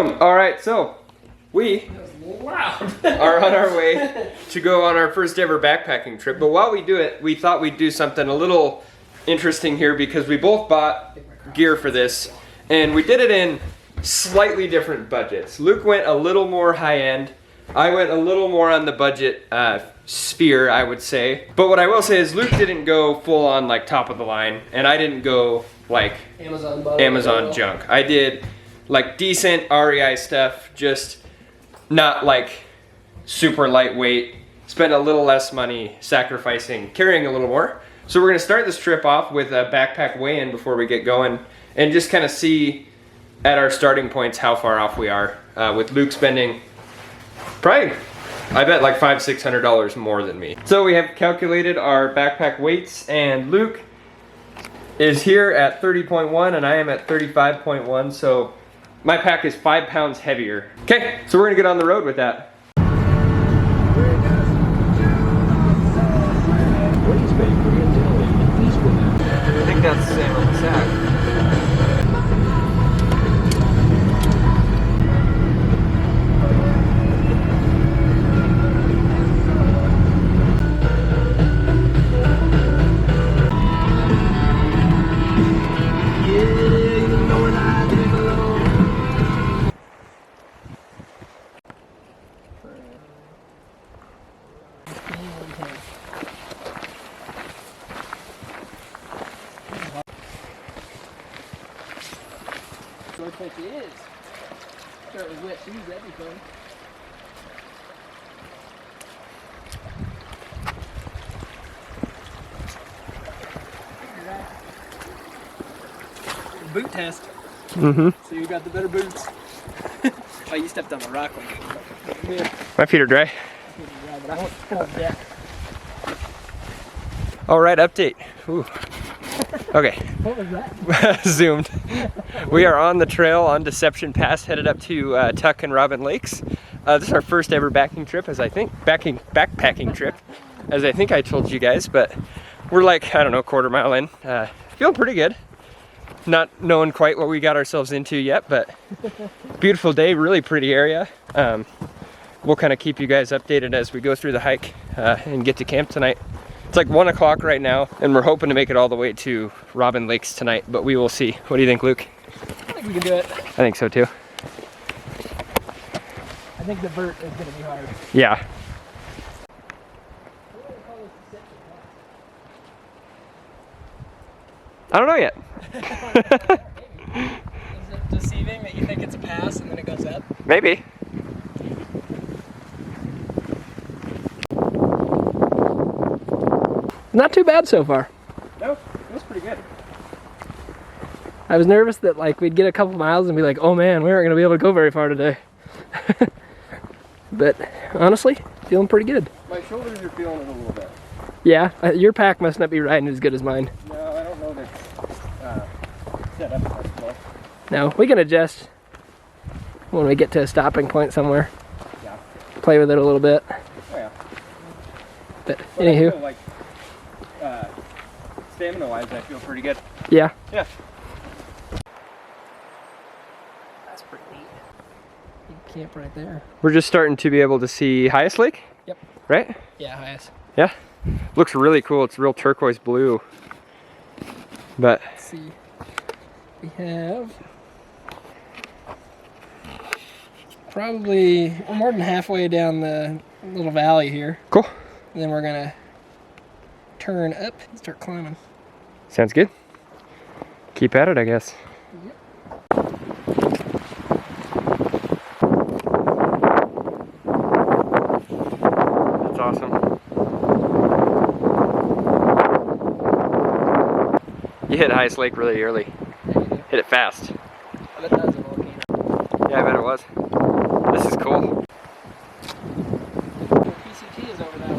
Boom. All right, so we are on our way to go on our first ever backpacking trip. But while we do it, we thought we'd do something a little interesting here because we both bought gear for this, and we did it in slightly different budgets. Luke went a little more high end. I went a little more on the budget sphere, I would say. But what I will say is Luke didn't go full on like top of the line, and I didn't go like Amazon junk. I did like decent REI stuff, just not like super lightweight. Spent a little less money sacrificing, carrying a little more. So we're gonna start this trip off with a backpack weigh-in before we get going, and just kind of see at our starting points how far off we are, with Luke spending probably, I bet, like $500–600 more than me. So we have calculated our backpack weights, and Luke is here at 30.1 and I am at 35.1, so my pack is 5 pounds heavier. Okay, so we're gonna get on the road with that. I think that's the same on the sack. It is. Start with wet shoes, that'd be fun. Boot test. Mm-hmm. So you got the better boots. Oh, you stepped on the rock one. Yeah. My feet are dry. But I won't deck. All right, update. Ooh. Okay. What was that? Zoomed. We are on the trail on Deception Pass, headed up to Tuck and Robin Lakes. This is our first ever backpacking trip, as I think I told you guys, but we're like, I don't know, quarter mile in. Feeling pretty good. Not knowing quite what we got ourselves into yet, but beautiful day, really pretty area. We'll kind of keep you guys updated as we go through the hike and get to camp tonight. It's like 1 o'clock right now, and we're hoping to make it all the way to Robin Lakes tonight, but we will see. What do you think, Luke? I think we can do it. I think so too. I think the vert is going to be hard. Yeah. I don't know yet. Is it deceiving that you think it's a pass and then it goes up? Maybe. Not too bad so far. No, it was pretty good. I was nervous that like we'd get a couple miles and be like, oh man, we aren't going to be able to go very far today. But honestly, feeling pretty good. My shoulders are feeling it a little bit. Yeah, your pack must not be riding as good as mine. No, I don't know that it's set up as well. No, we can adjust when we get to a stopping point somewhere. Yeah. Play with it a little bit. Oh yeah. But anywho. I feel like, stamina-wise, I feel pretty good. Yeah. Yeah. That's pretty neat. You camp right there. We're just starting to be able to see Highest Lake? Yep. Right? Yeah, highest. Yeah. Looks really cool. It's real turquoise blue. But Let's see. We have probably more than halfway down the little valley here. cool. And then we're gonna turn up and start climbing. Sounds good. Keep at it, I guess. That's awesome. You hit Highest Lake really early. Yeah, you do. Hit it fast. I bet that was a volcano. Yeah, I bet it was. This is cool. The PCT is over that way.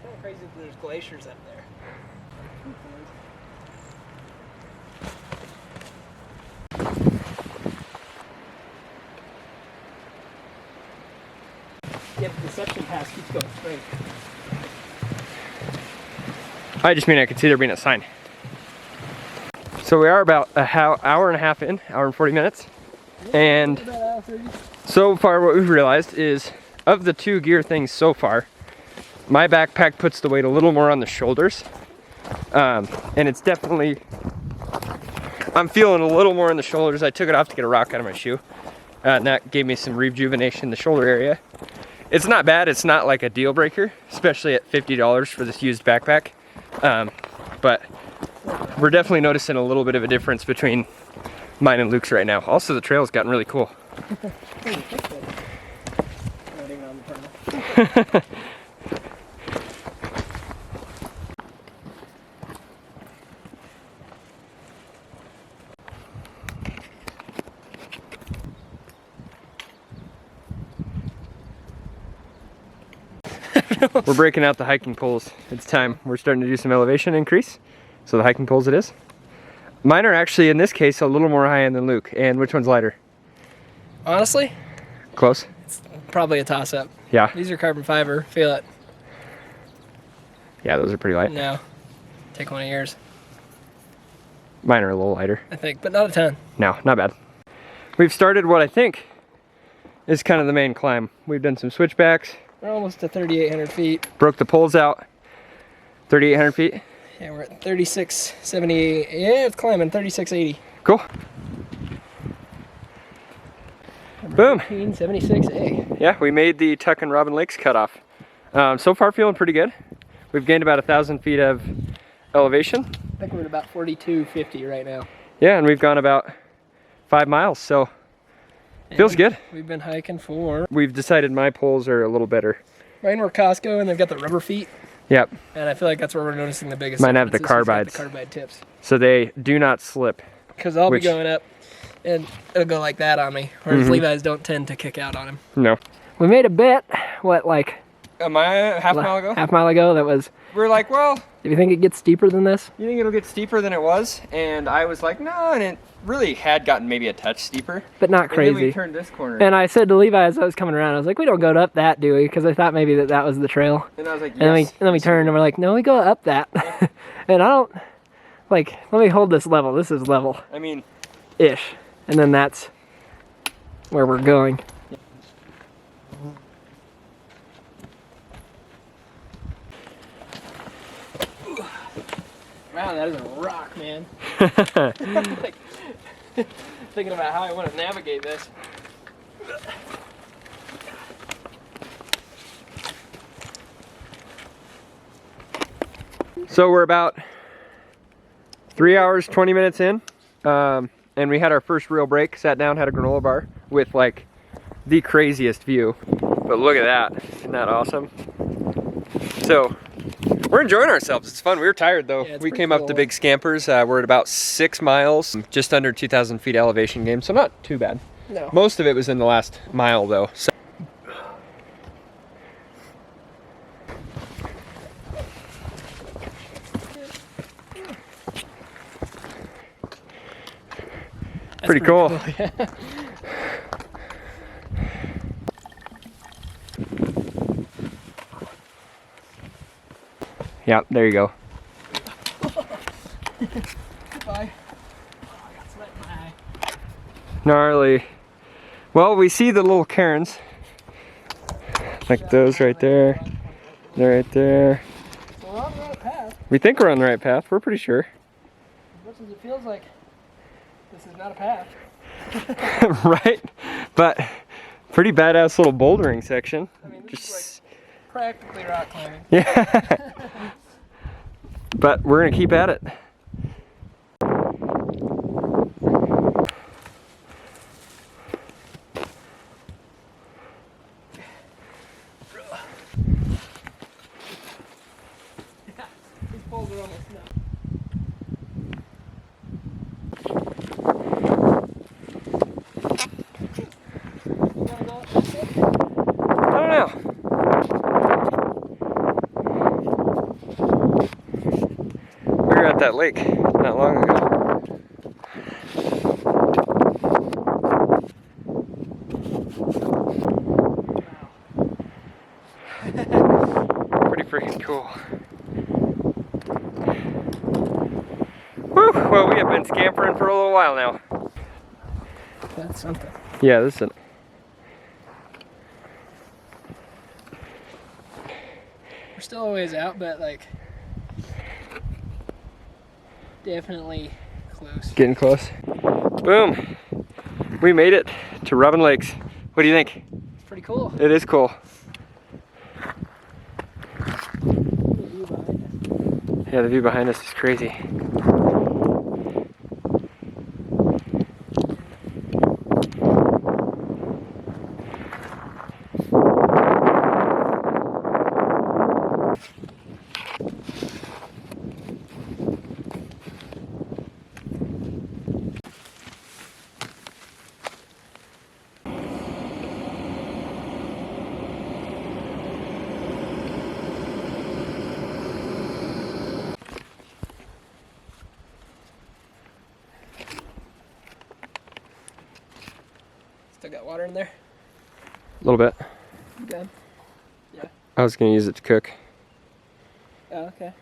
Kind of crazy that there's glaciers up there. Yeah, the Deception Pass pass keeps going straight. I just mean I could see there being a sign. So we are about an hour and a half in, hour and 40 minutes. And so far what we've realized is, of the 2 gear things so far, my backpack puts the weight a little more on the shoulders. And it's definitely, I'm feeling a little more in the shoulders. I took it off to get a rock out of my shoe. And that gave me some rejuvenation in the shoulder area. It's not bad, it's not like a deal breaker, especially at $50 for this used backpack. But we're definitely noticing a little bit of a difference between mine and Luke's right now. Also, the trail's gotten really cool. We're breaking out the hiking poles. It's time. We're starting to do some elevation increase. So the hiking poles it is. Mine are actually, in this case, a little more high end than Luke. And which one's lighter? Honestly, Close? it's probably a toss-up. Yeah. These are carbon fiber. Feel it. Yeah, those are pretty light. No. Take one of yours, Mine are a little lighter. I think, but not a ton. No, not bad. We've started what I think is kind of the main climb. We've done some switchbacks. We're almost to 3,800 feet. Broke the poles out. 3,800 feet. Yeah, we're at 3678. Yeah, it's climbing 3680. Cool. Boom. 76A. Yeah, we made the Tuck and Robin Lakes cutoff. So far feeling pretty good. We've gained about 1,000 feet of elevation. I think we're at about 4250 right now. Yeah, and we've gone about 5 miles, so feels good. We've been hiking for... We've decided my poles are a little better. Mine were Costco, and they've got the rubber feet. Yep. And I feel like that's where we're noticing the biggest Mine have the differences. He's got carbides. the carbide tips. So they do not slip. Because I'll be going up, and it'll go like that on me. Whereas Levi's don't tend to kick out on him. No. We made a bet, what, like... Am I half mile ago? Half mile ago, that was... We're like, well... Do you think it gets steeper than this? You think it'll get steeper than it was? And I was like, no, and it really had gotten maybe a touch steeper. But not crazy. And then we turned this corner. And I said to Levi as I was coming around, I was like, we don't go up that, do we? Because I thought maybe that was the trail. And I was like, yes. And then we turned and we're like, no, we go up that. And I don't... Like, let me hold this level. This is level. I mean... Ish. And then that's where we're going. Wow, that is a rock, man. Like, thinking about how I want to navigate this. So we're about 3 hours, 20 minutes in. And we had our first real break, sat down, had a granola bar with like the craziest view. But look at that, isn't that awesome? So we're enjoying ourselves, it's fun. We were tired though. Yeah, we came up to Big Scampers. We're at about 6 miles, just under 2,000 feet elevation gain, so not too bad. No. Most of it was in the last mile though. So pretty cool. Yeah. Yeah, there you go. Goodbye. Oh, I got sweat in my eye. Gnarly. Well, we see the little cairns. Like those right there. They're right there. So we're on the right path. We think we're on the right path. We're pretty sure. As much as it feels like this is not a path. Right? But pretty badass little bouldering section. I mean, this is like practically rock climbing. Yeah. But we're gonna keep at it. These poles are almost nuts. I don't know. We were at that lake not long ago. scampering for a little while now. That's something. Yeah, this is it. We're still a ways out, but like definitely close. Getting close. Boom. We made it to Robin Lakes. What do you think? It's pretty cool. It is cool. Yeah, the view behind us is crazy. Still got water in there? A little bit. Good. Yeah. I was gonna use it to cook. Oh, okay.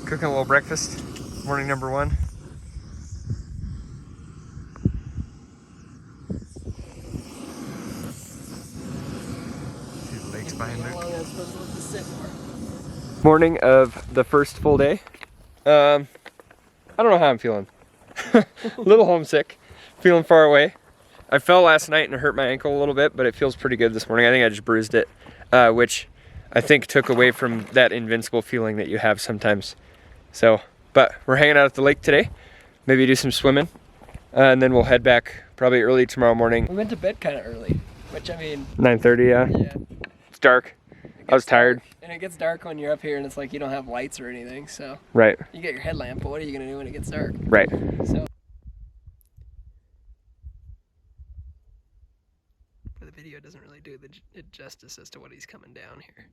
Cooking a little breakfast. Morning number 1. See the lakes behind How there. long am I supposed to let this sit for? Morning of the first full day. I don't know how I'm feeling. A little homesick, feeling far away. I fell last night and hurt my ankle a little bit, but it feels pretty good this morning. I think I just bruised it, which I think took away from that invincible feeling that you have sometimes. So, but we're hanging out at the lake today. Maybe do some swimming, and then we'll head back probably early tomorrow morning. We went to bed kind of early, which I mean, 9:30, yeah. yeah. It's dark. I was tired. And it gets dark when you're up here and it's like you don't have lights or anything, so Right, you get your headlamp, but what are you gonna do when it gets dark? right. So the video doesn't really do it justice as to what he's coming down here.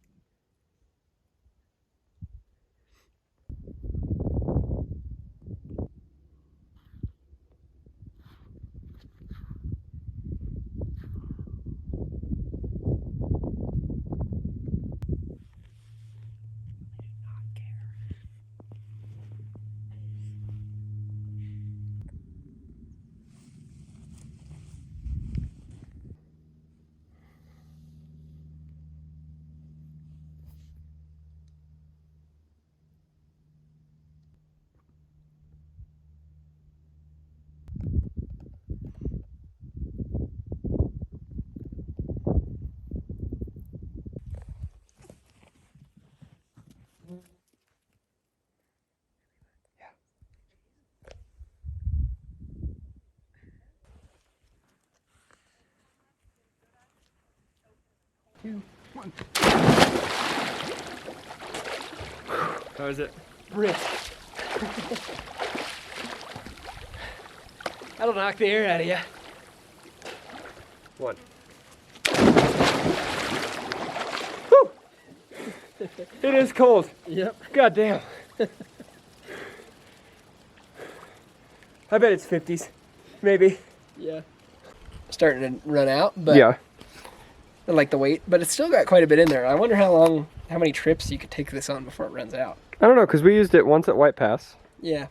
Two, one. How is it? Brisk. That'll knock the air out of you. 1. Woo! It is cold. Yep. God damn. I bet it's 50s. Maybe. Yeah. Starting to run out, but Yeah. I like the weight, but it's still got quite a bit in there. I wonder how many trips you could take this on before it runs out. I don't know, because we used it once at White Pass. Yeah.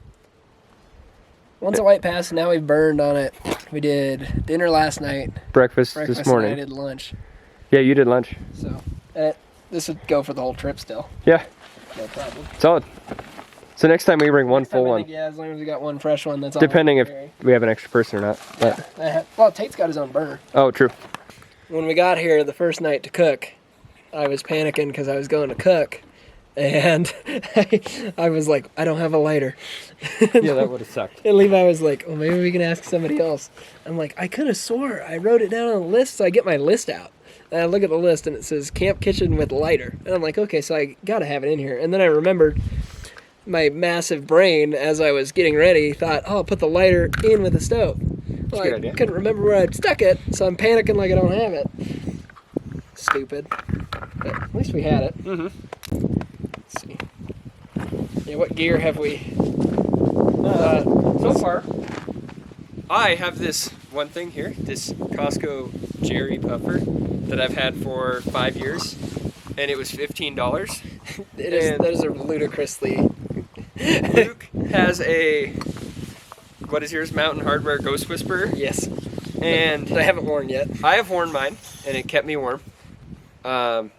Once at White Pass, now we've burned on it. We did dinner last night, Breakfast breakfast this morning. and I did lunch. Yeah, you did lunch. So this would go for the whole trip still. Yeah, No problem. solid. So next time we bring one Next time full I one. think, yeah, as long as we got one fresh one, that's all. Depending if Carry. we have an extra person or not. But, Well, Tate's got his own burner. oh, true. When we got here the first night to cook, I was panicking because I was going to cook, and I was like, I don't have a lighter. Yeah, that would have sucked. And Levi was like, well, maybe we can ask somebody else. I'm like, I could have swore I wrote it down on the list, so I get my list out. And I look at the list, and it says camp kitchen with lighter. And I'm like, okay, so I got to have it in here. And then I remembered my massive brain, as I was getting ready, thought, oh, I'll put the lighter in with the stove. Well, a good I idea. couldn't remember where I'd stuck it, so I'm panicking like I don't have it. Stupid. But at least we had it. Mm-hmm. Let's see. Yeah, what gear have we? So far, I have this one thing here, this Costco Jerry puffer that I've had for 5 years, and it was $15. That is a ludicrously Luke has a, what is yours, Mountain Hardwear Ghost Whisperer? Yes. And I haven't worn yet. I have worn mine, and it kept me warm. And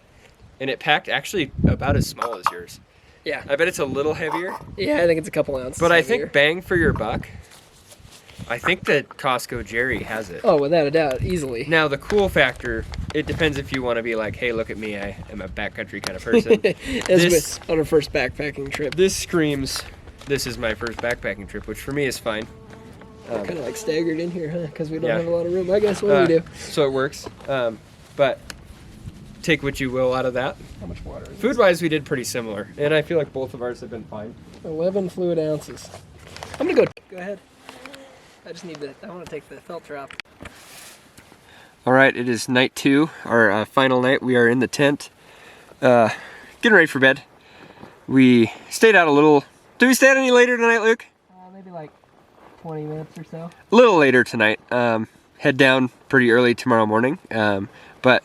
it packed actually about as small as yours. Yeah. I bet it's a little heavier. Yeah, I think it's a couple ounces. But I heavier. think bang for your buck, I think that Costco Jerry has it. Oh, without a doubt, easily. Now the cool factor, it depends if you want to be like, hey, look at me, I am a backcountry kind of person. As on our first backpacking trip. This screams, this is my first backpacking trip, which for me is fine. Kind of like staggered in here, huh? Because we don't Yeah. have a lot of room. I guess what do we do? So it works. But take what you will out of that. How much water is Food-wise, we did pretty similar, and I feel like both of ours have been fine. 11 fluid ounces. I'm gonna go. Go ahead. I just need to. I want to take the filter off. All right, it is night 2, our final night. We are in the tent, getting ready for bed. We stayed out a little. Did we stay out any later tonight, Luke? Maybe like 20 minutes or so. A little later tonight. Head down pretty early tomorrow morning. But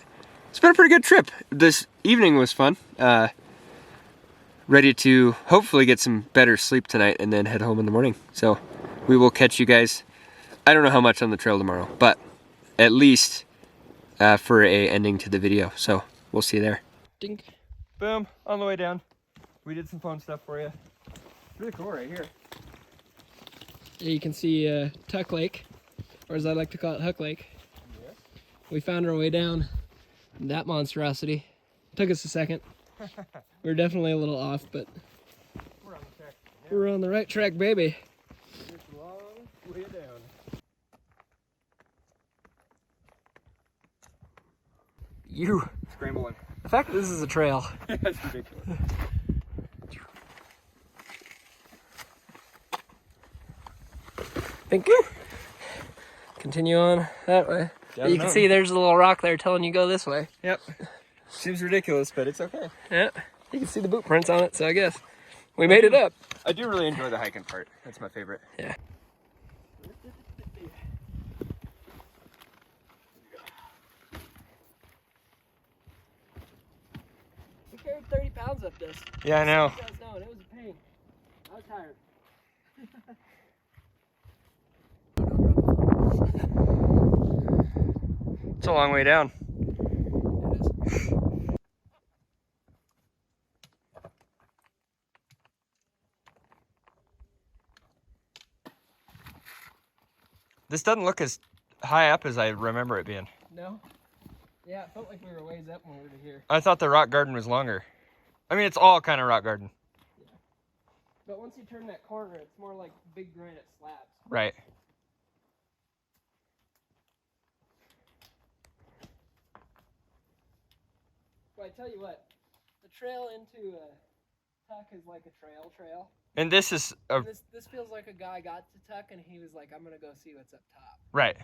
it's been a pretty good trip. This evening was fun. Ready to hopefully get some better sleep tonight and then head home in the morning. So we will catch you guys. I don't know how much on the trail tomorrow, but at least for a ending to the video. So we'll see you there. Ding. Boom, on the way down. We did some fun stuff for you. Really cool right here. Yeah, you can see Tuck Lake, or as I like to call it, Huck Lake. Yes. We found our way down that monstrosity. Took us a second. We were definitely a little off, but We're on the track. we're on the right track, baby. It's a long way down. You. Scrambling. The fact that this is a trail. That's ridiculous. Think. Continue on that way. Down You can see there's a little rock there telling you go this way. Yep. Seems ridiculous, but it's okay. Yeah. You can see the boot prints on it, so I guess we made it up. I do really enjoy the hiking part. That's my favorite. Yeah. We carried 30 pounds up this. Yeah, I know. You guys know, and it was a pain. I was tired. It's a long way down. This doesn't look as high up as I remember it being. No? Yeah, it felt like we were ways up when we were here. I thought the rock garden was longer. I mean, it's all kind of rock garden. Yeah. But once you turn that corner, it's more like big granite slabs. Right. But I tell you what, the trail into Tuck is like a trail. And this is a... And this feels like a guy got to Tuck and he was like, I'm going to go see what's up top. Right. Is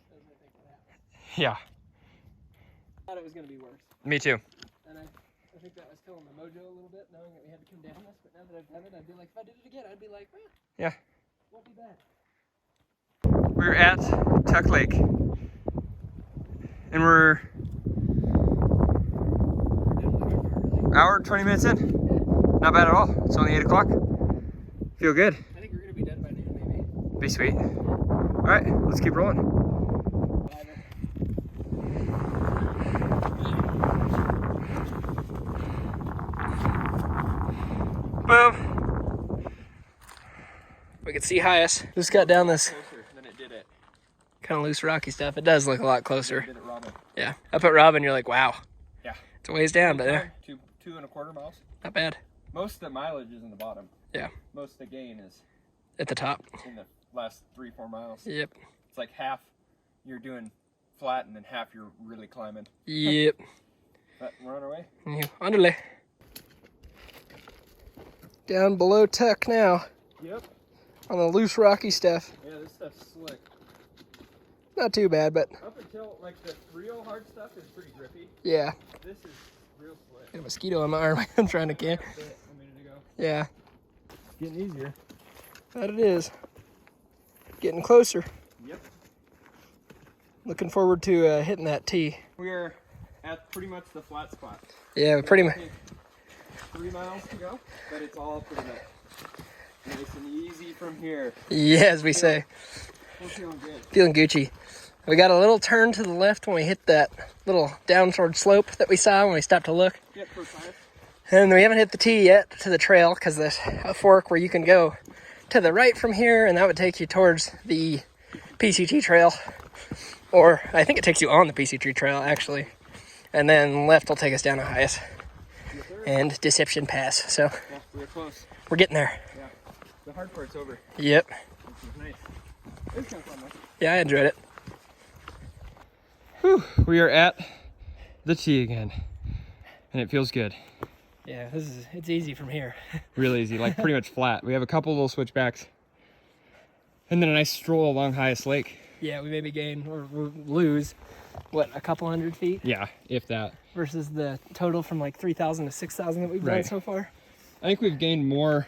what I think what happened. Yeah. I thought it was going to be worse. Me too. And I think that was killing my mojo a little bit, knowing that we had to come down this. But now that I've done it, I'd be like, if I did it again, I'd be like, eh, Yeah. won't be bad. We're at Tuck Lake. And we're hour, 20 minutes in. Not bad at all. It's only 8 o'clock. Feel good. I think we're going to be done by noon, maybe. Be sweet. All right, let's keep rolling. Boom. We can see highest. Just got down this Closer than it did it. kind of loose rocky stuff. It does look a lot closer. Did it Robin. Yeah. Up at Robin, you're like, wow. Yeah. It's a ways down, but Two and a quarter miles. not bad. Most of the mileage is in the bottom. Yeah. Most of the gain is At the top. in the last 3-4 miles. Yep. It's like half you're doing flat and then half you're really climbing. Yep. But we're on our way. Underlay. Down below Tuck now Yep. on the loose rocky stuff. Yeah, this stuff's slick. Not too bad, but Up until like the real hard stuff is pretty grippy. yeah. This is real slick. Got a mosquito on my arm. I'm trying to camp. A minute ago. Yeah. It's getting easier. That it is. Getting closer. Yep. Looking forward to hitting that tee. We are at pretty much the flat spot. Yeah, pretty much. 3 miles to go, but it's all pretty much. from here. Yeah, as we say. We're feeling good. Feeling Gucci. We got a little turn to the left when we hit that little downward slope that we saw when we stopped to look. Yep, for 5. And we haven't hit the T yet to the trail because there's a fork where you can go to the right from here, and that would take you towards the PCT trail. Or I think it takes you on the PCT trail, actually. And then left will take us down to Highest and Deception Pass. So Yeah, we're close. we're getting there. Yeah. The hard part's over. Yep. Which is nice. It was kind of fun though. Yeah, I enjoyed it. Whew, we are at the T again. And it feels good. Yeah, it's easy from here. Real easy, like pretty much flat. We have a couple little switchbacks. And then a nice stroll along Highest Lake. Yeah, we maybe gain or lose, what, a couple hundred feet? Yeah, if that. Versus the total from like 3,000 to 6,000 that we've done Right. so far. I think we've gained more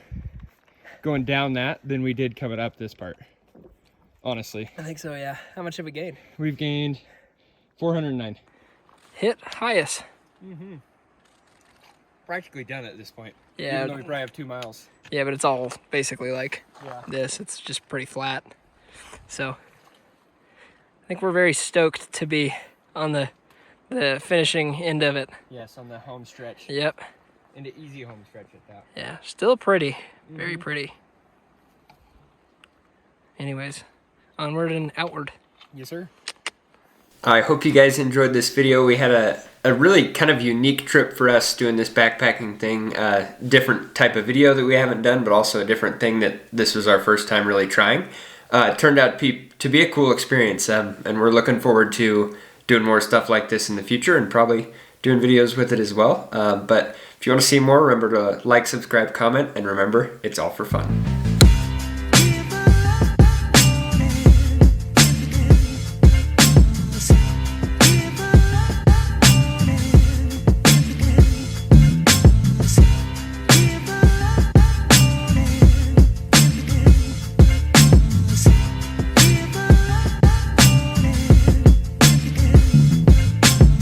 going down that than we did coming up this part. Honestly. I think so, yeah. How much have we gained? We've gained 409. Hit Highest. Mm-hmm. Practically done at this point. Yeah. Even though we probably have 2 miles. Yeah, but it's all basically like Yeah. this. It's just pretty flat. So I think we're very stoked to be on the finishing end of it. Yes, on the home stretch. Yep. And the easy home stretch at that. Yeah, still pretty. Very pretty. Anyways, onward and outward. Yes, sir. I hope you guys enjoyed this video. We had a really kind of unique trip for us doing this backpacking thing. Different type of video that we haven't done, but also a different thing that this was our first time really trying. It turned out to be a cool experience, and we're looking forward to doing more stuff like this in the future and probably doing videos with it as well. But if you want to see more, remember to like, subscribe, comment, and remember, it's all for fun.